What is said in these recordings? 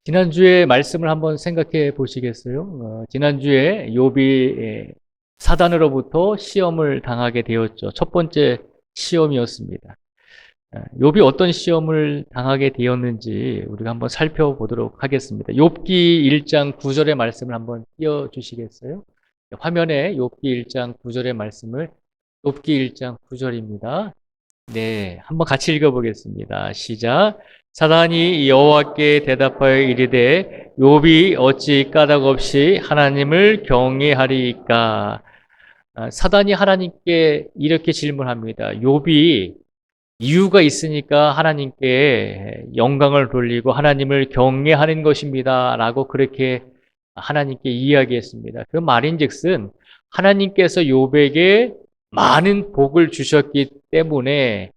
지난주에 말씀을 한번 생각해 보시겠어요? 지난주에 욥이 사단으로부터 시험을 당하게 되었죠. 첫 번째 시험이었습니다. 욥이 어떤 시험을 당하게 되었는지 우리가 한번 살펴보도록 하겠습니다. 욥기 1장 9절의 말씀을 한번 띄워 주시겠어요? 화면에 욥기 1장 9절의 말씀을 욥기 1장 9절입니다. 네, 한번 같이 읽어보겠습니다. 시작. 사단이 여호와께 대답하여 이르되 욥이 어찌 까닭없이 하나님을 경외하리이까. 사단이 하나님께 이렇게 질문합니다. 욥이 이유가 있으니까 하나님께 영광을 돌리고 하나님을 경외하는 것입니다. 라고 그렇게 하나님께 이야기했습니다. 그 말인즉슨 하나님께서 욥에게 많은 복을 주셨기 때문에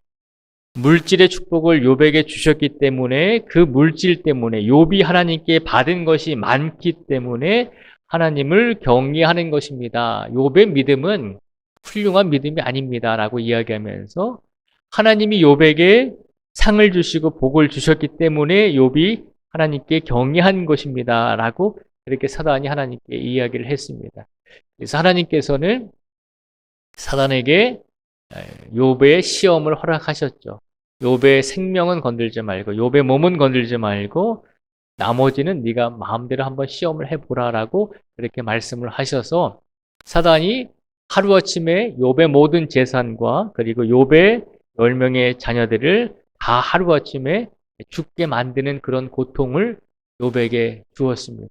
물질의 축복을 욥에게 주셨기 때문에 그 물질 때문에 욥이 하나님께 받은 것이 많기 때문에 하나님을 경외하는 것입니다. 욥의 믿음은 훌륭한 믿음이 아닙니다. 라고 이야기하면서 하나님이 욥에게 상을 주시고 복을 주셨기 때문에 욥이 하나님께 경외한 것입니다. 라고 그렇게 사단이 하나님께 이야기를 했습니다. 그래서 하나님께서는 사단에게 욥의 시험을 허락하셨죠. 욥의 생명은 건들지 말고 욥의 몸은 건들지 말고 나머지는 네가 마음대로 한번 시험을 해보라라고 그렇게 말씀을 하셔서 사단이 하루아침에 욥의 모든 재산과 그리고 욥의 10명의 자녀들을 다 하루아침에 죽게 만드는 그런 고통을 욥에게 주었습니다.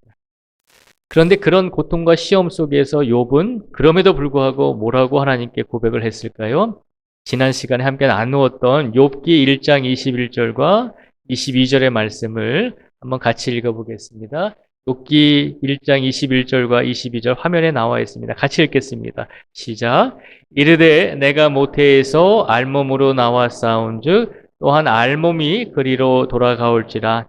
그런데 그런 고통과 시험 속에서 욥은 그럼에도 불구하고 뭐라고 하나님께 고백을 했을까요? 지난 시간에 함께 나누었던 욥기 1장 21절과 22절의 말씀을 한번 같이 읽어보겠습니다. 욥기 1장 21절과 22절 화면에 나와 있습니다. 같이 읽겠습니다. 시작. 이르되 내가 모태에서 알몸으로 나와 싸운즉 또한 알몸이 그리로 돌아가올지라.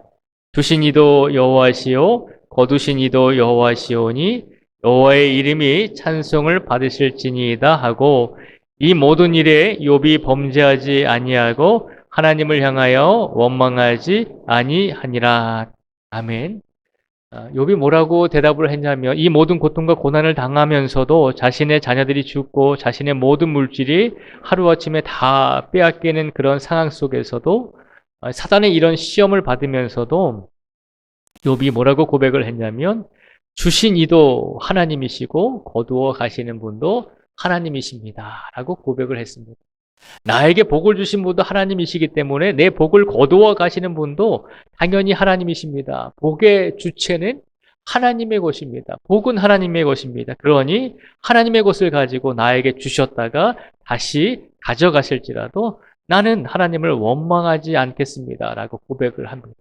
주신 이도 여호와시요 거두신 이도 여호와시오니 여호와의 이름이 찬송을 받으실지니이다 하고 이 모든 일에 욥이 범죄하지 아니하고 하나님을 향하여 원망하지 아니하니라. 아멘. 욥이 뭐라고 대답을 했냐면 이 모든 고통과 고난을 당하면서도 자신의 자녀들이 죽고 자신의 모든 물질이 하루아침에 다 빼앗기는 그런 상황 속에서도 사단의 이런 시험을 받으면서도 욥이 뭐라고 고백을 했냐면 주신 이도 하나님이시고 거두어 가시는 분도 하나님이십니다. 라고 고백을 했습니다. 나에게 복을 주신 분도 하나님이시기 때문에 내 복을 거두어 가시는 분도 당연히 하나님이십니다. 복의 주체는 하나님의 것입니다. 복은 하나님의 것입니다. 그러니 하나님의 것을 가지고 나에게 주셨다가 다시 가져가실지라도 나는 하나님을 원망하지 않겠습니다. 라고 고백을 합니다.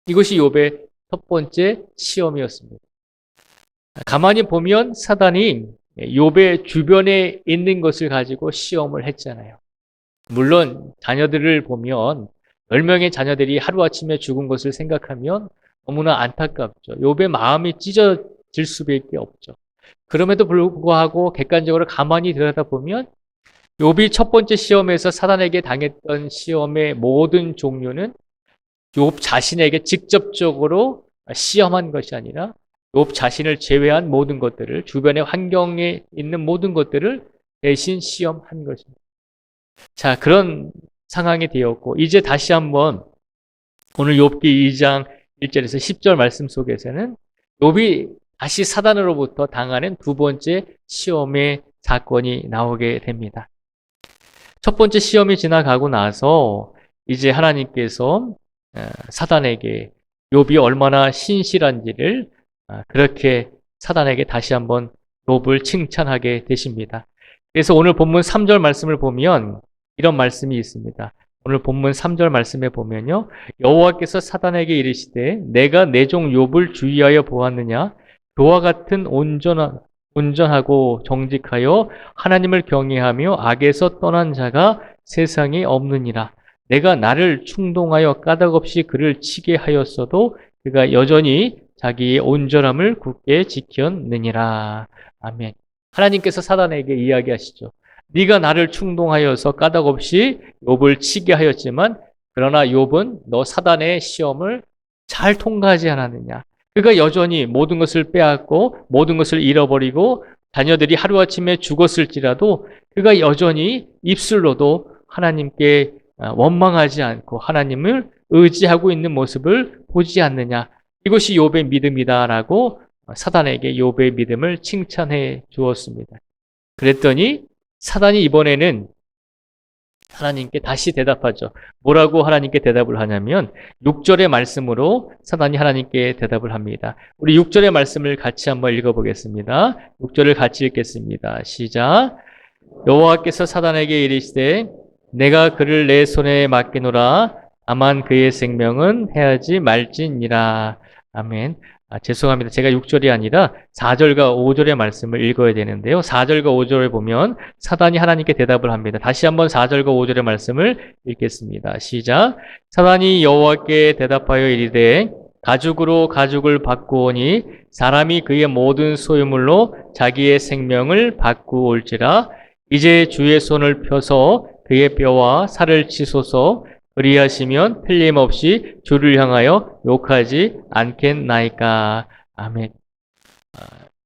이것이 욥의 첫 번째 시험이었습니다. 가만히 보면 사단이 욥의 주변에 있는 것을 가지고 시험을 했잖아요. 물론 자녀들을 보면 10명의 자녀들이 하루아침에 죽은 것을 생각하면 너무나 안타깝죠. 욥의 마음이 찢어질 수밖에 없죠. 그럼에도 불구하고 객관적으로 가만히 들여다보면 욥이 첫 번째 시험에서 사단에게 당했던 시험의 모든 종류는 욥 자신에게 직접적으로 시험한 것이 아니라 욥 자신을 제외한 모든 것들을 주변의 환경에 있는 모든 것들을 대신 시험한 것입니다. 자, 그런 상황이 되었고 이제 다시 한번 오늘 욥기 2장 1절에서 10절 말씀 속에서는 욥이 다시 사단으로부터 당하는 두 번째 시험의 사건이 나오게 됩니다. 첫 번째 시험이 지나가고 나서 이제 하나님께서 사단에게 욥이 얼마나 신실한지를 그렇게 사단에게 다시 한번 욥을 칭찬하게 되십니다. 그래서 오늘 본문 3절 말씀을 보면 이런 말씀이 있습니다. 오늘 본문 3절 말씀에 보면요. 여호와께서 사단에게 이르시되 내가 내 종 욥을 주의하여 보았느냐 그와 같은 온전하고 정직하여 하나님을 경외하며 악에서 떠난 자가 세상에 없느니라. 내가 나를 충동하여 까닭없이 그를 치게 하였어도 그가 여전히 자기의 온전함을 굳게 지켰느니라. 아멘. 하나님께서 사단에게 이야기하시죠. 네가 나를 충동하여서 까닭없이 욥을 치게 하였지만 그러나 욥은 너 사단의 시험을 잘 통과하지 않았느냐. 그가 여전히 모든 것을 빼앗고 모든 것을 잃어버리고 자녀들이 하루아침에 죽었을지라도 그가 여전히 입술로도 하나님께 원망하지 않고 하나님을 의지하고 있는 모습을 보지 않느냐. 이것이 욥의 믿음이다라고 사단에게 욥의 믿음을 칭찬해 주었습니다. 그랬더니 사단이 이번에는 하나님께 다시 대답하죠. 뭐라고 하나님께 대답을 하냐면 6절의 말씀으로 사단이 하나님께 대답을 합니다. 우리 6절의 말씀을 같이 한번 읽어보겠습니다. 6절을 같이 읽겠습니다. 시작. 여호와께서 사단에게 이르시되 내가 그를 내 손에 맡기노라. 다만 그의 생명은 해하지 말지니라. 아멘. 죄송합니다. 제가 6절이 아니라 4절과 5절의 말씀을 읽어야 되는데요. 4절과 5절에 보면 사단이 하나님께 대답을 합니다. 다시 한번 4절과 5절의 말씀을 읽겠습니다. 시작. 사단이 여호와께 대답하여 이르되 가죽으로 가죽을 바꾸오니 사람이 그의 모든 소유물로 자기의 생명을 바꾸올지라. 이제 주의 손을 펴서 그의 뼈와 살을 치소서. 그리하시면 틀림없이 주를 향하여 욕하지 않겠나이까. 아멘.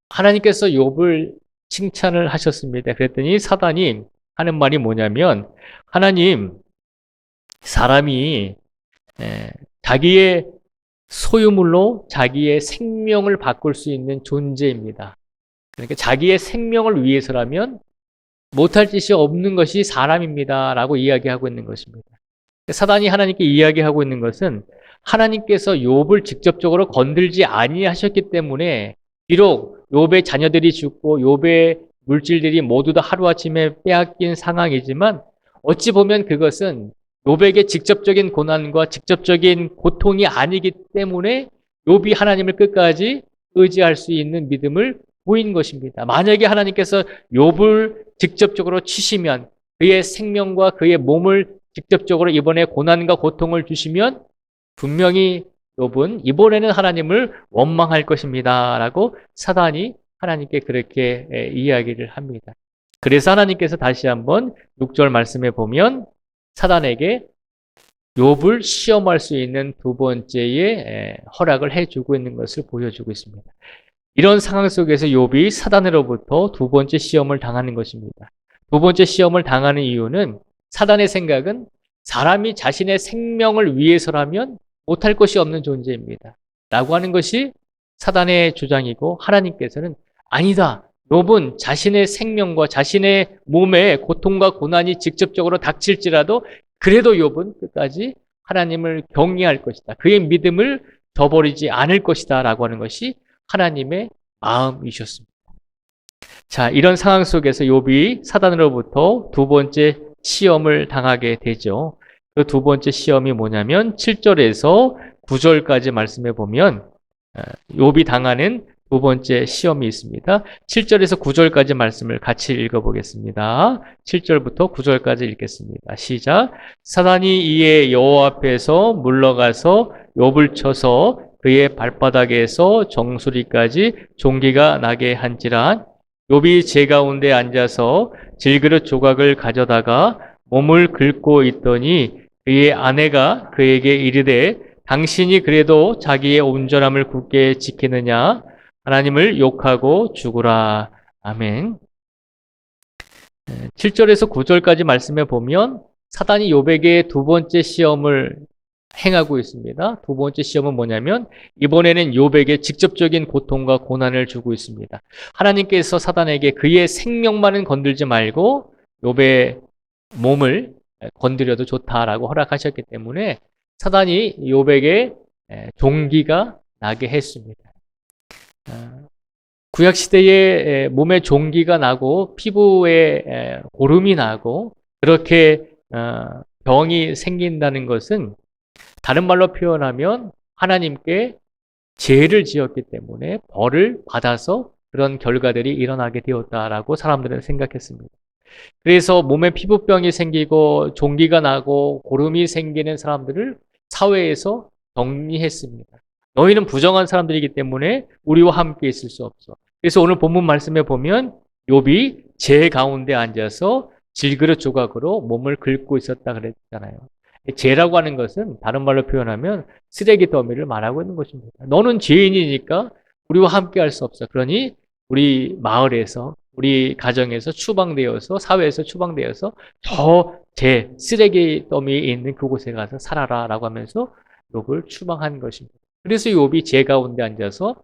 하나님께서 욥을 칭찬을 하셨습니다. 그랬더니 사단이 하는 말이 뭐냐면 하나님, 사람이 자기의 소유물로 자기의 생명을 바꿀 수 있는 존재입니다. 그러니까 자기의 생명을 위해서라면 못할 짓이 없는 것이 사람입니다. 라고 이야기하고 있는 것입니다. 사단이 하나님께 이야기하고 있는 것은 하나님께서 욥을 직접적으로 건들지 아니하셨기 때문에 비록 욥의 자녀들이 죽고 욥의 물질들이 모두 다 하루아침에 빼앗긴 상황이지만 어찌 보면 그것은 욥에게 직접적인 고난과 직접적인 고통이 아니기 때문에 욥이 하나님을 끝까지 의지할 수 있는 믿음을 보인 것입니다. 만약에 하나님께서 욥을 직접적으로 치시면 그의 생명과 그의 몸을 직접적으로 이번에 고난과 고통을 주시면 분명히 욥은 이번에는 하나님을 원망할 것입니다. 라고 사단이 하나님께 그렇게 이야기를 합니다. 그래서 하나님께서 다시 한번 6절 말씀에 보면 사단에게 욥을 시험할 수 있는 두 번째의 허락을 해주고 있는 것을 보여주고 있습니다. 이런 상황 속에서 욥이 사단으로부터 두 번째 시험을 당하는 것입니다. 두 번째 시험을 당하는 이유는 사단의 생각은 사람이 자신의 생명을 위해서라면 못할 것이 없는 존재입니다. 라고 하는 것이 사단의 주장이고 하나님께서는 아니다. 욥은 자신의 생명과 자신의 몸에 고통과 고난이 직접적으로 닥칠지라도 그래도 욥은 끝까지 하나님을 경외할 것이다. 그의 믿음을 저버리지 않을 것이다. 라고 하는 것이 하나님의 마음이셨습니다. 자, 이런 상황 속에서 욥이 사단으로부터 두 번째 시험을 당하게 되죠. 그 두 번째 시험이 뭐냐면 7절에서 9절까지 말씀해 보면 욥이 당하는 두 번째 시험이 있습니다. 7절에서 9절까지 말씀을 같이 읽어보겠습니다. 7절부터 9절까지 읽겠습니다. 시작. 사단이 이에 여호와 앞에서 물러가서 욥을 쳐서 그의 발바닥에서 정수리까지 종기가 나게 한지라. 욥이 제 가운데 앉아서 질그릇 조각을 가져다가 몸을 긁고 있더니 그의 아내가 그에게 이르되 당신이 그래도 자기의 온전함을 굳게 지키느냐? 하나님을 욕하고 죽으라. 아멘. 7절에서 9절까지 말씀해 보면 사단이 욥에게 두 번째 시험을 행하고 있습니다. 두 번째 시험은 뭐냐면 이번에는 욥에게 직접적인 고통과 고난을 주고 있습니다. 하나님께서 사단에게 그의 생명만은 건들지 말고 욥의 몸을 건드려도 좋다라고 허락하셨기 때문에 사단이 욥에게 종기가 나게 했습니다. 구약시대에 몸에 종기가 나고 피부에 고름이 나고 그렇게 병이 생긴다는 것은 다른 말로 표현하면 하나님께 죄를 지었기 때문에 벌을 받아서 그런 결과들이 일어나게 되었다라고 사람들은 생각했습니다. 그래서 몸에 피부병이 생기고 종기가 나고 고름이 생기는 사람들을 사회에서 정리했습니다. 너희는 부정한 사람들이기 때문에 우리와 함께 있을 수 없어. 그래서 오늘 본문 말씀에 보면 욥이 제 가운데 앉아서 질그릇 조각으로 몸을 긁고 있었다 그랬잖아요. 죄라고 하는 것은 다른 말로 표현하면 쓰레기 더미를 말하고 있는 것입니다. 너는 죄인이니까 우리와 함께 할 수 없어. 그러니 우리 마을에서, 우리 가정에서 추방되어서, 사회에서 추방되어서 저 쓰레기 더미에 있는 그곳에 가서 살아라 라고 하면서 욥을 추방한 것입니다. 그래서 욥이 죄 가운데 앉아서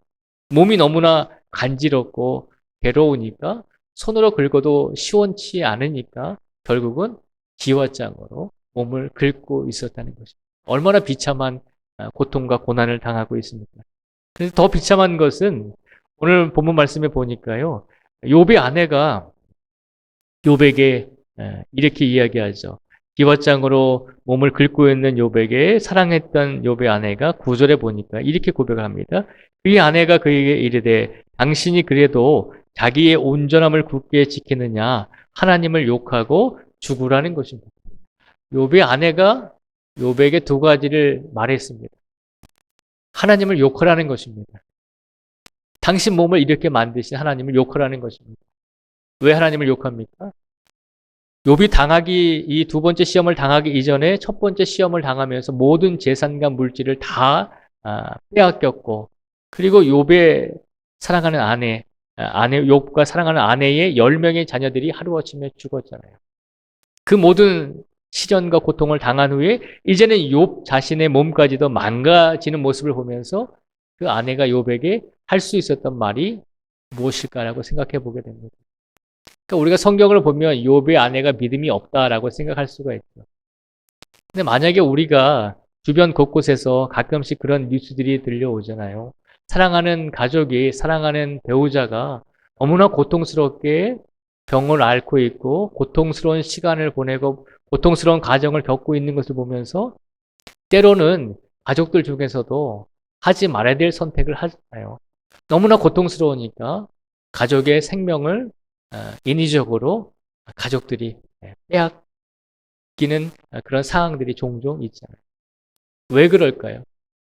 몸이 너무나 간지럽고 괴로우니까 손으로 긁어도 시원치 않으니까 결국은 기와장으로 몸을 긁고 있었다는 것입니다. 얼마나 비참한 고통과 고난을 당하고 있습니까? 그래서 더 비참한 것은 오늘 본문 말씀에 보니까요. 욥의 아내가 욥에게 이렇게 이야기하죠. 기왓장으로 몸을 긁고 있는 욥에게 사랑했던 욥의 아내가 9절에 보니까 이렇게 고백을 합니다. 그의 아내가 그에게 이르되 당신이 그래도 자기의 온전함을 굳게 지키느냐 하나님을 욕하고 죽으라는 것입니다. 욥의 아내가 욥에게 두 가지를 말했습니다. 하나님을 욕하라는 것입니다. 당신 몸을 이렇게 만드신 하나님을 욕하라는 것입니다. 왜 하나님을 욕합니까? 욥이 이 두 번째 시험을 당하기 이전에 첫 번째 시험을 당하면서 모든 재산과 물질을 다 빼앗겼고, 그리고 욥의 사랑하는 욥과 사랑하는 아내의 10명의 자녀들이 하루아침에 죽었잖아요. 그 모든 시련과 고통을 당한 후에 이제는 욥 자신의 몸까지도 망가지는 모습을 보면서 그 아내가 욥에게 할 수 있었던 말이 무엇일까라고 생각해 보게 됩니다. 그러니까 우리가 성경을 보면 욥의 아내가 믿음이 없다라고 생각할 수가 있죠. 근데 만약에 우리가 주변 곳곳에서 가끔씩 그런 뉴스들이 들려오잖아요. 사랑하는 가족이, 사랑하는 배우자가 너무나 고통스럽게 병을 앓고 있고 고통스러운 시간을 보내고 고통스러운 가정을 겪고 있는 것을 보면서 때로는 가족들 중에서도 하지 말아야 될 선택을 하잖아요. 너무나 고통스러우니까 가족의 생명을 인위적으로 가족들이 빼앗기는 그런 상황들이 종종 있잖아요. 왜 그럴까요?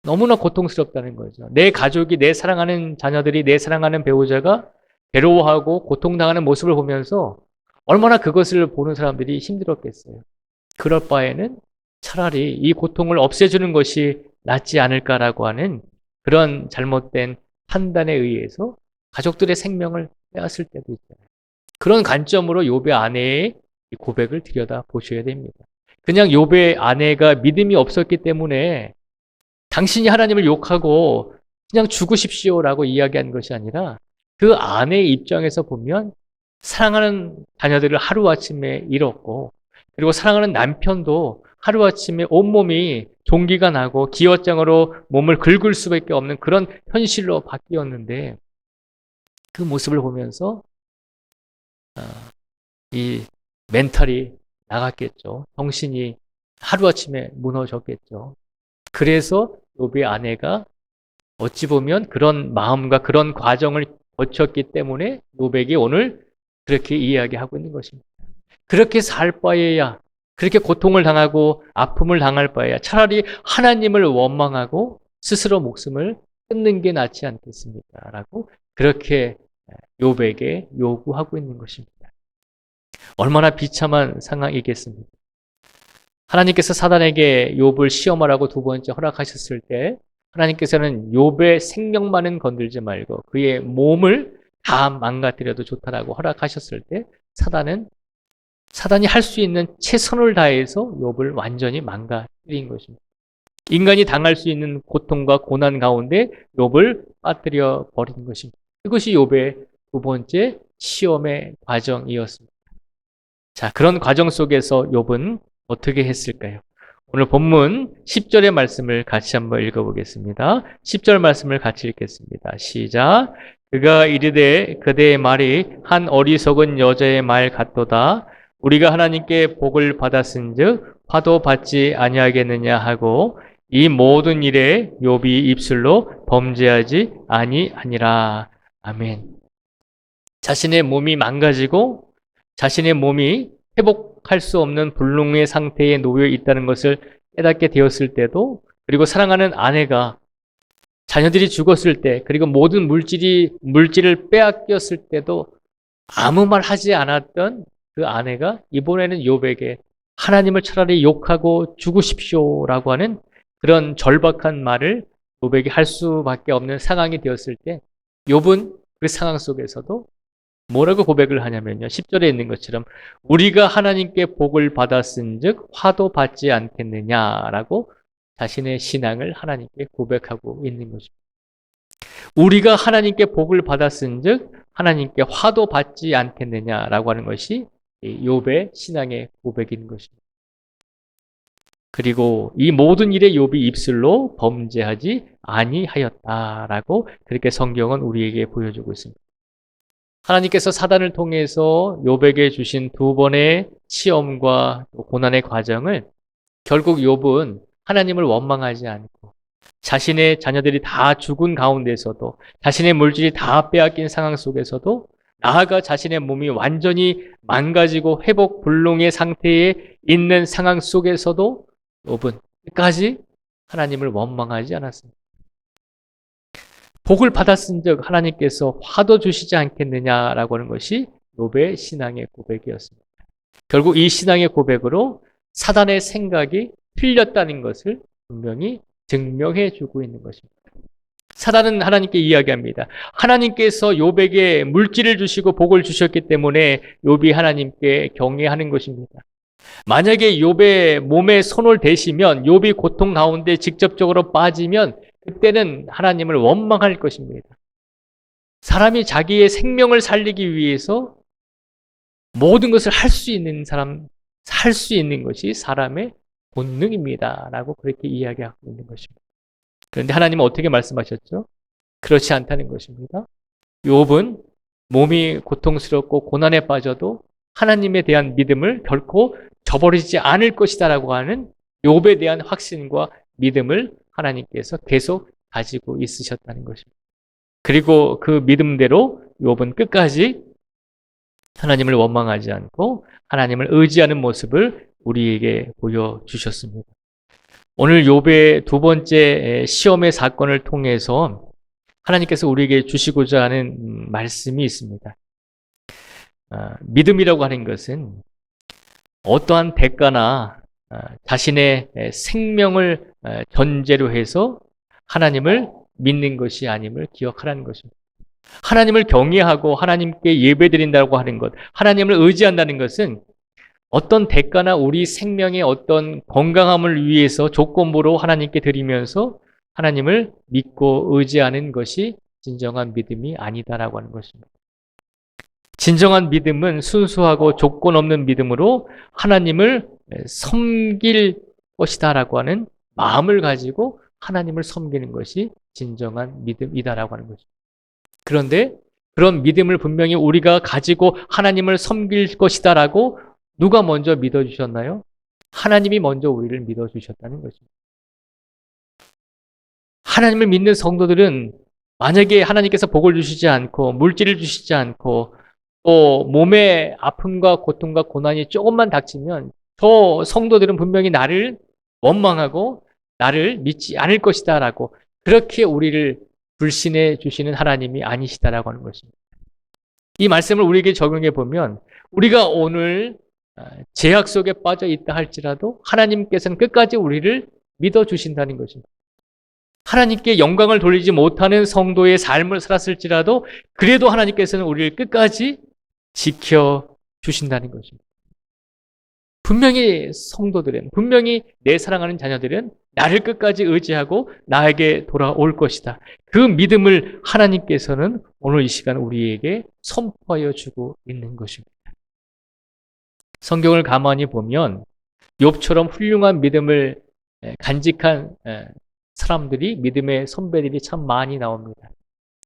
너무나 고통스럽다는 거죠. 내 가족이, 내 사랑하는 자녀들이, 내 사랑하는 배우자가 괴로워하고 고통당하는 모습을 보면서 얼마나 그것을 보는 사람들이 힘들었겠어요. 그럴 바에는 차라리 이 고통을 없애주는 것이 낫지 않을까라고 하는 그런 잘못된 판단에 의해서 가족들의 생명을 빼앗을 때도 있잖아요. 그런 관점으로 욥의 아내의 고백을 들여다 보셔야 됩니다. 그냥 욥의 아내가 믿음이 없었기 때문에 당신이 하나님을 욕하고 그냥 죽으십시오라고 이야기한 것이 아니라 그 아내의 입장에서 보면 사랑하는 자녀들을 하루아침에 잃었고, 그리고 사랑하는 남편도 하루아침에 온몸이 종기가 나고 기왓장으로 몸을 긁을 수밖에 없는 그런 현실로 바뀌었는데, 그 모습을 보면서 이 멘탈이 나갔겠죠. 정신이 하루아침에 무너졌겠죠. 그래서 욥의 아내가 어찌 보면 그런 마음과 그런 과정을 거쳤기 때문에 욥에게 오늘 그렇게 이야기하고 있는 것입니다. 그렇게 살 바에야, 그렇게 고통을 당하고 아픔을 당할 바에야 차라리 하나님을 원망하고 스스로 목숨을 끊는 게 낫지 않겠습니까? 라고 그렇게 욥에게 요구하고 있는 것입니다. 얼마나 비참한 상황이겠습니까? 하나님께서 사단에게 욥을 시험하라고 두 번째 허락하셨을 때 하나님께서는 욥의 생명만은 건들지 말고 그의 몸을 다 망가뜨려도 좋다라고 허락하셨을 때 사단이 할 수 있는 최선을 다해서 욥을 완전히 망가뜨린 것입니다. 인간이 당할 수 있는 고통과 고난 가운데 욥을 빠뜨려 버린 것입니다. 이것이 욥의 두 번째 시험의 과정이었습니다. 자, 그런 과정 속에서 욥은 어떻게 했을까요? 오늘 본문 10절의 말씀을 같이 한번 읽어보겠습니다. 10절 말씀을 같이 읽겠습니다. 시작. 그가 이르되 그대의 말이 한 어리석은 여자의 말 같도다. 우리가 하나님께 복을 받았은즉 화도 받지 아니하겠느냐 하고 이 모든 일에 욥이 입술로 범죄하지 아니하니라. 아멘. 자신의 몸이 망가지고 자신의 몸이 회복할 수 없는 불능의 상태에 놓여 있다는 것을 깨닫게 되었을 때도, 그리고 사랑하는 아내가 자녀들이 죽었을 때, 그리고 모든 물질을 빼앗겼을 때도 아무 말 하지 않았던 그 아내가 이번에는 욥에게 하나님을 차라리 욕하고 죽으십시오라고 하는 그런 절박한 말을 욥에게 할 수밖에 없는 상황이 되었을 때 욥은 그 상황 속에서도 뭐라고 고백을 하냐면요. 10절에 있는 것처럼 우리가 하나님께 복을 받았은즉 화도 받지 않겠느냐라고 자신의 신앙을 하나님께 고백하고 있는 것입니다. 우리가 하나님께 복을 받았은즉 하나님께 화도 받지 않겠느냐라고 하는 것이 욥의 신앙의 고백인 것입니다. 그리고 이 모든 일에 욥이 입술로 범죄하지 아니하였다라고 그렇게 성경은 우리에게 보여주고 있습니다. 하나님께서 사단을 통해서 욥에게 주신 두 번의 시험과 고난의 과정을 결국 욥은 하나님을 원망하지 않고 자신의 자녀들이 다 죽은 가운데서도 자신의 물질이 다 빼앗긴 상황 속에서도 나아가 자신의 몸이 완전히 망가지고 회복 불능의 상태에 있는 상황 속에서도 욥은 끝까지 하나님을 원망하지 않았습니다. 복을 받았은즉 하나님께서 화도 주시지 않겠느냐라고 하는 것이 욥의 신앙의 고백이었습니다. 결국 이 신앙의 고백으로 사단의 생각이 틀렸다는 것을 분명히 증명해 주고 있는 것입니다. 사단은 하나님께 이야기합니다. 하나님께서 욥에게 물질을 주시고 복을 주셨기 때문에 욥이 하나님께 경외하는 것입니다. 만약에 욥의 몸에 손을 대시면 욥이 고통 가운데 직접적으로 빠지면 그때는 하나님을 원망할 것입니다. 사람이 자기의 생명을 살리기 위해서 모든 것을 할 수 있는 사람, 할 수 있는 것이 사람의 본능입니다. 라고 그렇게 이야기하고 있는 것입니다. 그런데 하나님은 어떻게 말씀하셨죠? 그렇지 않다는 것입니다. 욥은 몸이 고통스럽고 고난에 빠져도 하나님에 대한 믿음을 결코 저버리지 않을 것이다 라고 하는 욥에 대한 확신과 믿음을 하나님께서 계속 가지고 있으셨다는 것입니다. 그리고 그 믿음대로 욥은 끝까지 하나님을 원망하지 않고 하나님을 의지하는 모습을 우리에게 보여주셨습니다. 오늘 욥의 두 번째 시험의 사건을 통해서 하나님께서 우리에게 주시고자 하는 말씀이 있습니다. 믿음이라고 하는 것은 어떠한 대가나 자신의 생명을 전제로 해서 하나님을 믿는 것이 아님을 기억하라는 것입니다. 하나님을 경외하고 하나님께 예배드린다고 하는 것, 하나님을 의지한다는 것은 어떤 대가나 우리 생명의 어떤 건강함을 위해서 조건부로 하나님께 드리면서 하나님을 믿고 의지하는 것이 진정한 믿음이 아니다라고 하는 것입니다. 진정한 믿음은 순수하고 조건 없는 믿음으로 하나님을 섬길 것이다라고 하는 마음을 가지고 하나님을 섬기는 것이 진정한 믿음이다라고 하는 것입니다. 그런데 그런 믿음을 분명히 우리가 가지고 하나님을 섬길 것이다라고 누가 먼저 믿어주셨나요? 하나님이 먼저 우리를 믿어주셨다는 것입니다. 하나님을 믿는 성도들은 만약에 하나님께서 복을 주시지 않고 물질을 주시지 않고 또 몸의 아픔과 고통과 고난이 조금만 닥치면 저 성도들은 분명히 나를 원망하고 나를 믿지 않을 것이다 라고 그렇게 우리를 불신해 주시는 하나님이 아니시다라고 하는 것입니다. 이 말씀을 우리에게 적용해 보면 우리가 오늘 죄악 속에 빠져 있다 할지라도 하나님께서는 끝까지 우리를 믿어주신다는 것입니다. 하나님께 영광을 돌리지 못하는 성도의 삶을 살았을지라도 그래도 하나님께서는 우리를 끝까지 지켜주신다는 것입니다. 분명히 성도들은, 분명히 내 사랑하는 자녀들은 나를 끝까지 의지하고 나에게 돌아올 것이다. 그 믿음을 하나님께서는 오늘 이 시간 우리에게 선포하여 주고 있는 것입니다. 성경을 가만히 보면 욥처럼 훌륭한 믿음을 간직한 사람들이, 믿음의 선배들이 참 많이 나옵니다.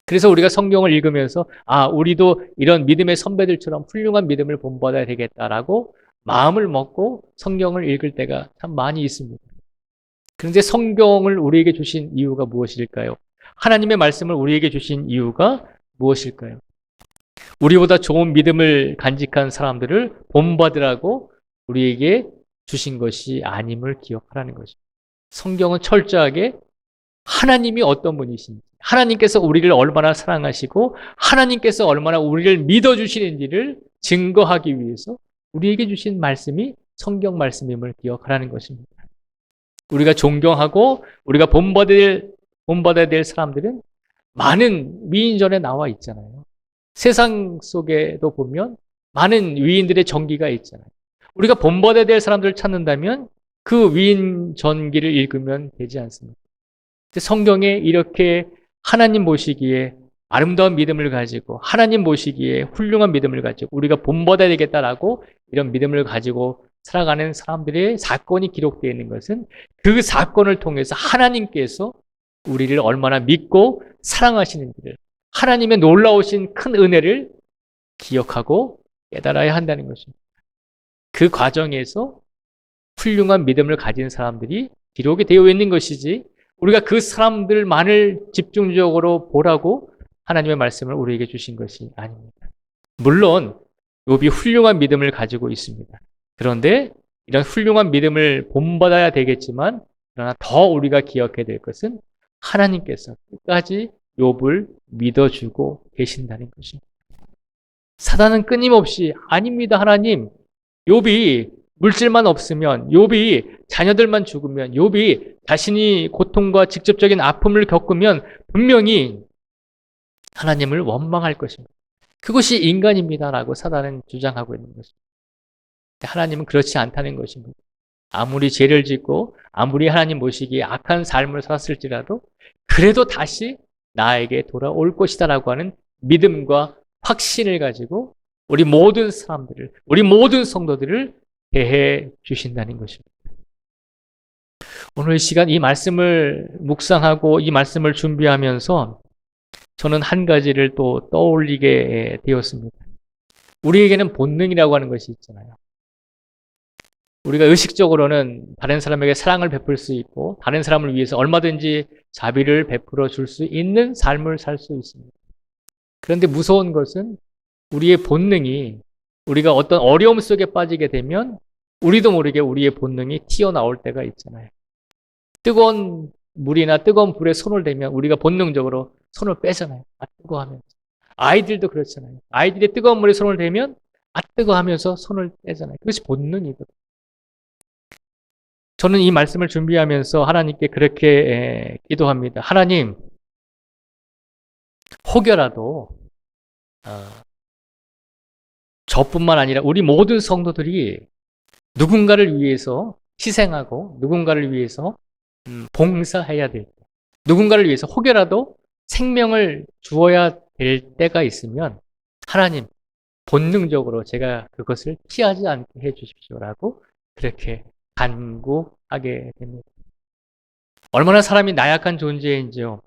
그래서 우리가 성경을 읽으면서 우리도 이런 믿음의 선배들처럼 훌륭한 믿음을 본받아야 되겠다라고 마음을 먹고 성경을 읽을 때가 참 많이 있습니다. 그런데 성경을 우리에게 주신 이유가 무엇일까요? 하나님의 말씀을 우리에게 주신 이유가 무엇일까요? 우리보다 좋은 믿음을 간직한 사람들을 본받으라고 우리에게 주신 것이 아님을 기억하라는 것입니다. 성경은 철저하게 하나님이 어떤 분이신지, 하나님께서 우리를 얼마나 사랑하시고 하나님께서 얼마나 우리를 믿어주시는지를 증거하기 위해서 우리에게 주신 말씀이 성경 말씀임을 기억하라는 것입니다. 우리가 존경하고 우리가 본받아야 될 사람들은 많은 위인전에 나와 있잖아요. 세상 속에도 보면 많은 위인들의 전기가 있잖아요. 우리가 본받아야 될 사람들을 찾는다면 그 위인 전기를 읽으면 되지 않습니까? 성경에 이렇게 하나님 보시기에 아름다운 믿음을 가지고 하나님 보시기에 훌륭한 믿음을 가지고 우리가 본받아야 되겠다라고 이런 믿음을 가지고 살아가는 사람들의 사건이 기록되어 있는 것은 그 사건을 통해서 하나님께서 우리를 얼마나 믿고 사랑하시는지를, 하나님의 놀라우신 큰 은혜를 기억하고 깨달아야 한다는 것입니다. 그 과정에서 훌륭한 믿음을 가진 사람들이 기록이 되어 있는 것이지 우리가 그 사람들만을 집중적으로 보라고 하나님의 말씀을 우리에게 주신 것이 아닙니다. 물론 욥이 훌륭한 믿음을 가지고 있습니다. 그런데 이런 훌륭한 믿음을 본받아야 되겠지만 그러나 더 우리가 기억해야 될 것은 하나님께서 끝까지 욥을 믿어주고 계신다는 것입니다. 사단은 끊임없이 아닙니다 하나님, 욥이 물질만 없으면, 욥이 자녀들만 죽으면, 욥이 자신이 고통과 직접적인 아픔을 겪으면 분명히 하나님을 원망할 것입니다. 그것이 인간입니다라고 사단은 주장하고 있는 것입니다. 하나님은 그렇지 않다는 것입니다. 아무리 죄를 짓고 아무리 하나님 보시기에 악한 삶을 살았을지라도 그래도 다시 나에게 돌아올 것이다라고 하는 믿음과 확신을 가지고 우리 모든 사람들을, 우리 모든 성도들을 대해 주신다는 것입니다. 오늘 이 시간 이 말씀을 묵상하고 이 말씀을 준비하면서 저는 한 가지를 또 떠올리게 되었습니다. 우리에게는 본능이라고 하는 것이 있잖아요. 우리가 의식적으로는 다른 사람에게 사랑을 베풀 수 있고 다른 사람을 위해서 얼마든지 자비를 베풀어 줄 수 있는 삶을 살 수 있습니다. 그런데 무서운 것은 우리의 본능이, 우리가 어떤 어려움 속에 빠지게 되면 우리도 모르게 우리의 본능이 튀어나올 때가 있잖아요. 뜨거운 물이나 뜨거운 불에 손을 대면 우리가 본능적으로 손을 빼잖아요. 아, 뜨거워 하면서. 아이들도 그렇잖아요. 아이들이 뜨거운 물에 손을 대면 아, 뜨거워 하면서 손을 떼잖아요. 그것이 본능이거든요. 저는 이 말씀을 준비하면서 하나님께 그렇게 기도합니다. 하나님, 혹여라도 저뿐만 아니라 우리 모든 성도들이 누군가를 위해서 희생하고 누군가를 위해서 봉사해야 될 때, 누군가를 위해서 혹여라도 생명을 주어야 될 때가 있으면 하나님, 본능적으로 제가 그것을 피하지 않게 해주십시오라고 그렇게 간구하게 됩니다. 얼마나 사람이 나약한 존재인지요.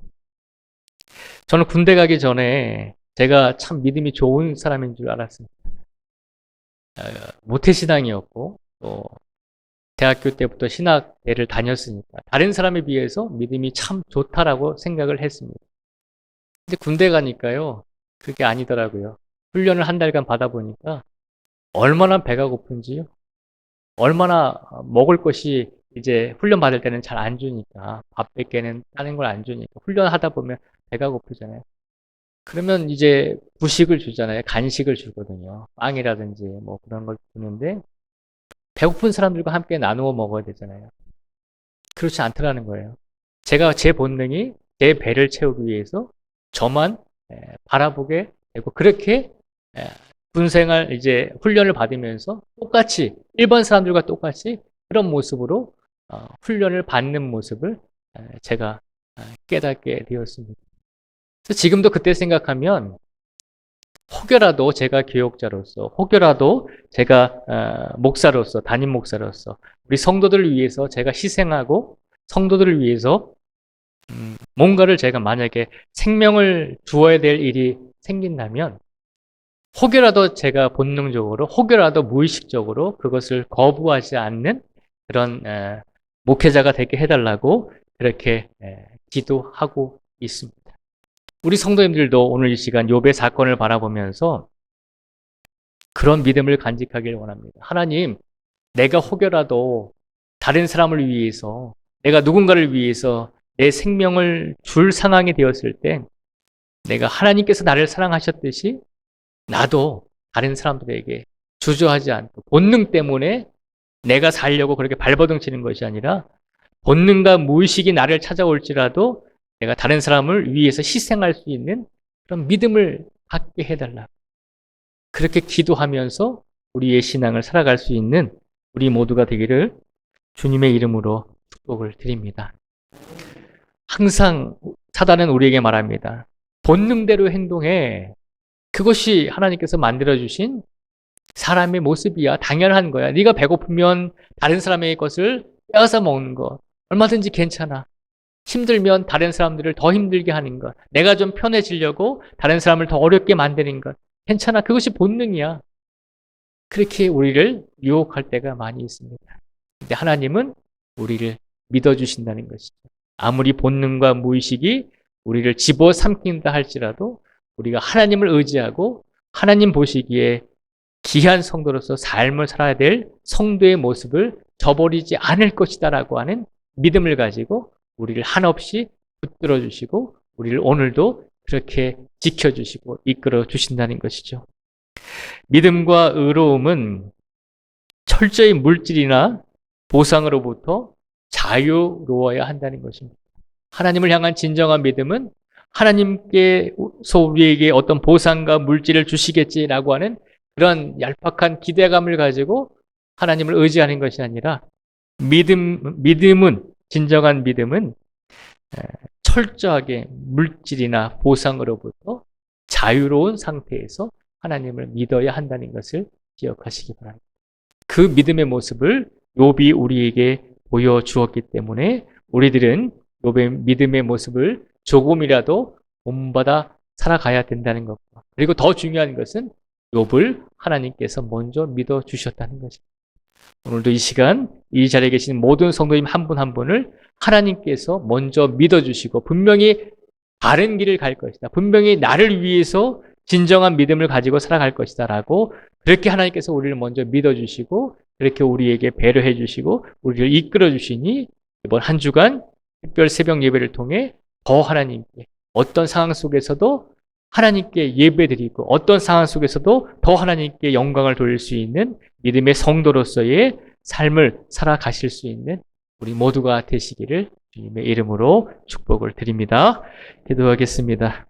저는 군대 가기 전에 제가 참 믿음이 좋은 사람인 줄 알았습니다. 모태신앙이었고 또 대학교 때부터 신학대를 다녔으니까 다른 사람에 비해서 믿음이 참 좋다라고 생각을 했습니다. 근데 군대 가니까요, 그게 아니더라고요. 훈련을 한 달간 받아보니까 얼마나 배가 고픈지요. 얼마나 먹을 것이 이제 훈련 받을 때는 잘 안 주니까, 밥 밖에는 다른 걸 안 주니까 훈련하다 보면 배가 고프잖아요. 그러면 이제 부식을 주잖아요. 간식을 주거든요. 빵이라든지 뭐 그런 걸 주는데 배고픈 사람들과 함께 나누어 먹어야 되잖아요. 그렇지 않더라는 거예요. 제가 제 본능이 제 배를 채우기 위해서 저만 바라보게 되고 그렇게 군생활 이제 훈련을 받으면서 똑같이 일반 사람들과 똑같이 그런 모습으로 훈련을 받는 모습을 제가 깨닫게 되었습니다. 그래서 지금도 그때 생각하면 혹여라도 제가 교역자로서, 혹여라도 제가 목사로서, 담임 목사로서 우리 성도들을 위해서 제가 희생하고 성도들을 위해서 뭔가를 제가 만약에 생명을 주어야 될 일이 생긴다면 혹여라도 제가 본능적으로, 혹여라도 무의식적으로 그것을 거부하지 않는 그런 목회자가 되게 해달라고 그렇게 기도하고 있습니다. 우리 성도님들도 오늘 이 시간 욥의 사건을 바라보면서 그런 믿음을 간직하길 원합니다. 하나님, 내가 혹여라도 다른 사람을 위해서, 내가 누군가를 위해서 내 생명을 줄 상황이 되었을 때 내가 하나님께서 나를 사랑하셨듯이 나도 다른 사람들에게 주저하지 않고 본능 때문에 내가 살려고 그렇게 발버둥 치는 것이 아니라 본능과 무의식이 나를 찾아올지라도 내가 다른 사람을 위해서 희생할 수 있는 그런 믿음을 갖게 해달라. 그렇게 기도하면서 우리의 신앙을 살아갈 수 있는 우리 모두가 되기를 주님의 이름으로 축복을 드립니다. 항상 사단은 우리에게 말합니다. 본능대로 행동해. 그것이 하나님께서 만들어주신 사람의 모습이야. 당연한 거야. 네가 배고프면 다른 사람의 것을 빼앗아 먹는 거 얼마든지 괜찮아. 힘들면 다른 사람들을 더 힘들게 하는 것, 내가 좀 편해지려고 다른 사람을 더 어렵게 만드는 것 괜찮아. 그것이 본능이야. 그렇게 우리를 유혹할 때가 많이 있습니다. 근데 하나님은 우리를 믿어주신다는 것이죠. 아무리 본능과 무의식이 우리를 집어삼킨다 할지라도 우리가 하나님을 의지하고 하나님 보시기에 귀한 성도로서 삶을 살아야 될 성도의 모습을 저버리지 않을 것이다라고 하는 믿음을 가지고 우리를 한없이 붙들어 주시고 우리를 오늘도 그렇게 지켜주시고 이끌어 주신다는 것이죠. 믿음과 의로움은 철저히 물질이나 보상으로부터 자유로워야 한다는 것입니다. 하나님을 향한 진정한 믿음은 하나님께서 우리에게 어떤 보상과 물질을 주시겠지라고 하는 그런 얄팍한 기대감을 가지고 하나님을 의지하는 것이 아니라 진정한 믿음은 철저하게 물질이나 보상으로부터 자유로운 상태에서 하나님을 믿어야 한다는 것을 기억하시기 바랍니다. 그 믿음의 모습을 욥이 우리에게 보여주었기 때문에 우리들은 욥의 믿음의 모습을 조금이라도 본받아 살아가야 된다는 것과 그리고 더 중요한 것은 욥을 하나님께서 먼저 믿어주셨다는 것입니다. 오늘도 이 시간 이 자리에 계신 모든 성도님 한 분 한 분을 하나님께서 먼저 믿어주시고 분명히 바른 길을 갈 것이다. 분명히 나를 위해서 진정한 믿음을 가지고 살아갈 것이다 라고 그렇게 하나님께서 우리를 먼저 믿어주시고 그렇게 우리에게 배려해 주시고 우리를 이끌어 주시니 이번 한 주간 특별 새벽 예배를 통해 더 하나님께 어떤 상황 속에서도 하나님께 예배드리고 어떤 상황 속에서도 더 하나님께 영광을 돌릴 수 있는 믿음의 성도로서의 삶을 살아가실 수 있는 우리 모두가 되시기를 주님의 이름으로 축복을 드립니다. 기도하겠습니다.